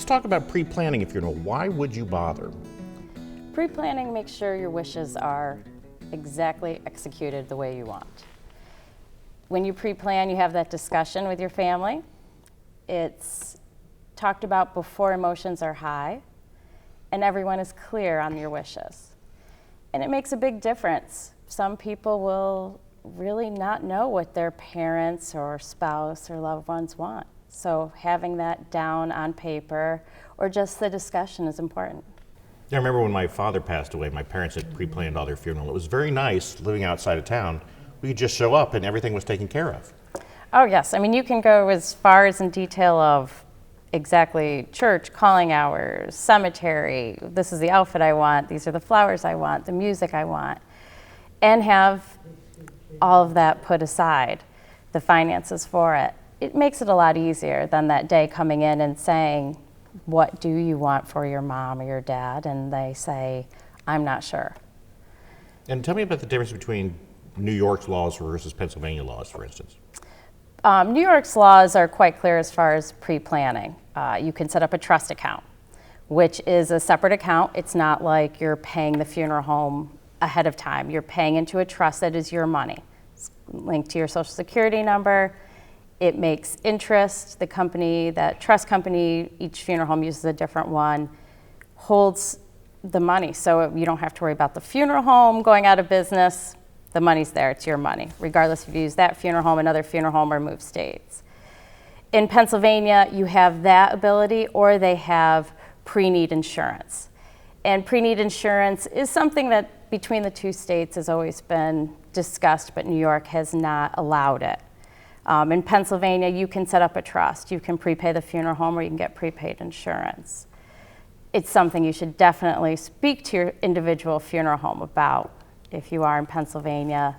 talk about pre-planning a funeral. Why would you bother? Pre-planning makes sure your wishes are exactly executed the way you want. When you pre-plan, you have that discussion with your family. It's talked about before emotions are high, and everyone is clear on your wishes. And it makes a big difference. Some people will really not know what their parents or spouse or loved ones want. So having that down on paper or just the discussion is important. I remember when my father passed away, my parents had pre-planned all their funeral. It was very nice living outside of town. We could just show up and everything was taken care of. Oh yes, I mean you can go as far as in detail of exactly church, calling hours, cemetery, this is the outfit I want, these are the flowers I want, the music I want, and have all of that put aside, the finances for it. It makes it a lot easier than that day coming in and saying, what do you want for your mom or your dad? And they say, I'm not sure. And tell me about the difference between New York's laws versus Pennsylvania laws, for instance. New York's laws are quite clear as far as pre-planning. You can set up a trust account, which is a separate account. It's not like you're paying the funeral home ahead of time. You're paying into a trust that is your money. It's linked to your social security number. It makes interest. The company, that trust company, each funeral home uses a different one, holds the money. So you don't have to worry about the funeral home going out of business. The money's there, it's your money, regardless if you use that funeral home, another funeral home, or move states. In Pennsylvania, you have that ability, or they have pre-need insurance. And pre-need insurance is something that between the two states has always been discussed, but New York has not allowed it. In Pennsylvania, you can set up a trust. You can prepay the funeral home, or you can get prepaid insurance. It's something you should definitely speak to your individual funeral home about. If you are in Pennsylvania,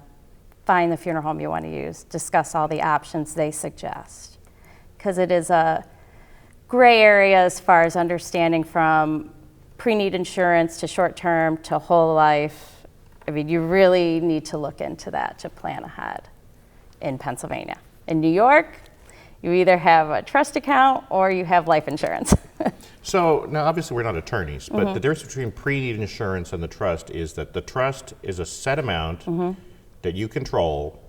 find the funeral home you want to use. Discuss all the options they suggest. Because it is a gray area as far as understanding from pre-need insurance to short-term to whole life. I mean, you really need to look into that to plan ahead in Pennsylvania. In New York, you either have a trust account or you have life insurance. So now obviously we're not attorneys, but the difference between pre-need insurance and the trust is that the trust is a set amount that you control,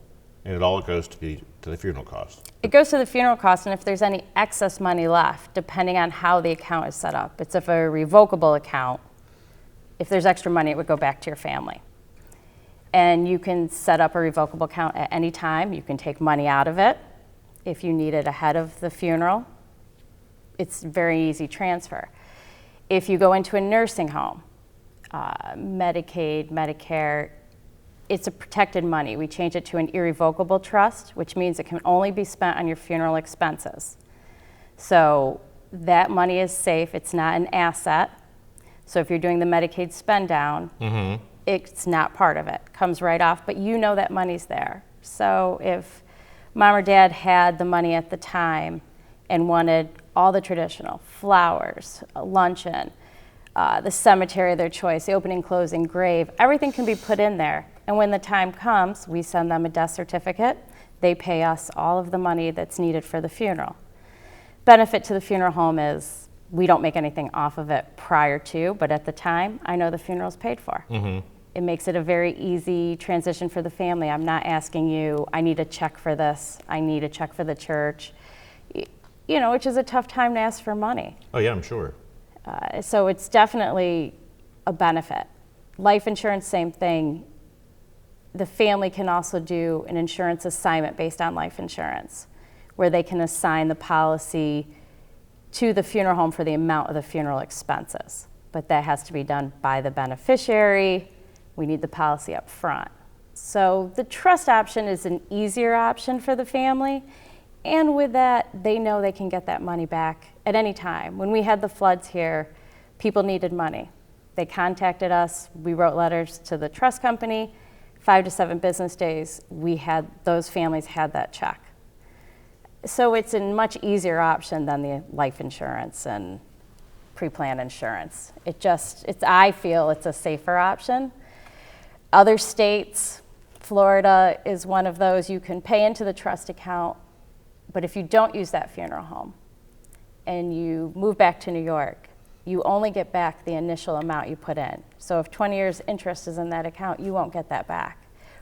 and it all goes to the funeral cost. It goes to the funeral cost, and if there's any excess money left, depending on how the account is set up. It's if a revocable account, if there's extra money, it would go back to your family. And you can set up a revocable account at any time. You can take money out of it if you need it ahead of the funeral. It's very easy transfer. If you go into a nursing home, Medicaid, Medicare, it's a protected money. We change it to an irrevocable trust, which means it can only be spent on your funeral expenses. So that money is safe. It's not an asset. So if you're doing the Medicaid spend down, it's not part of it. It comes right off, but you know that money's there. So if mom or dad had the money at the time and wanted all the traditional flowers, a luncheon, the cemetery of their choice, the opening, closing, grave, everything can be put in there. And when the time comes, we send them a death certificate. They pay us all of the money that's needed for the funeral. Benefit to the funeral home is we don't make anything off of it prior to, but at the time, I know the funeral's paid for. It makes it a very easy transition for the family. I'm not asking you, I need a check for this, I need a check for the church, you know, which is a tough time to ask for money. Oh yeah, I'm sure. So it's definitely a benefit. Life insurance, same thing. The family can also do an insurance assignment based on life insurance, where they can assign the policy to the funeral home for the amount of the funeral expenses. But that has to be done by the beneficiary. We need the policy up front. So the trust option is an easier option for the family. And with that, they know they can get that money back at any time. When we had the floods here, people needed money. They contacted us, we wrote letters to the trust company. 5 to 7 business days, those families had that check. So it's a much easier option than the life insurance and pre-plan insurance. I feel it's a safer option. Other states, Florida is one of those, you can pay into the trust account, but if you don't use that funeral home, and you move back to New York, you only get back the initial amount you put in. So if 20 years interest is in that account, you won't get that back.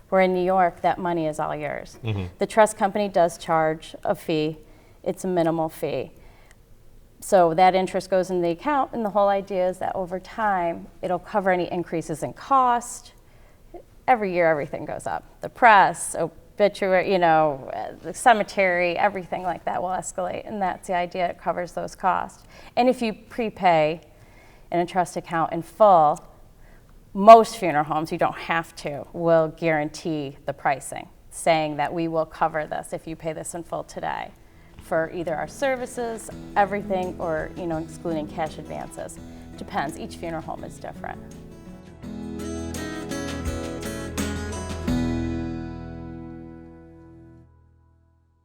Where in New York, that money is all yours. The trust company does charge a fee. It's a minimal fee. So that interest goes in the account, and the whole idea is that over time, it'll cover any increases in cost. Every year, everything goes up. The press, obituary, the cemetery, everything like that will escalate, and that's the idea. It covers those costs. And if you prepay in a trust account in full, most funeral homes, you don't have to, will guarantee the pricing, saying that we will cover this if you pay this in full today, for either our services, everything, or excluding cash advances. Depends. Each funeral home is different.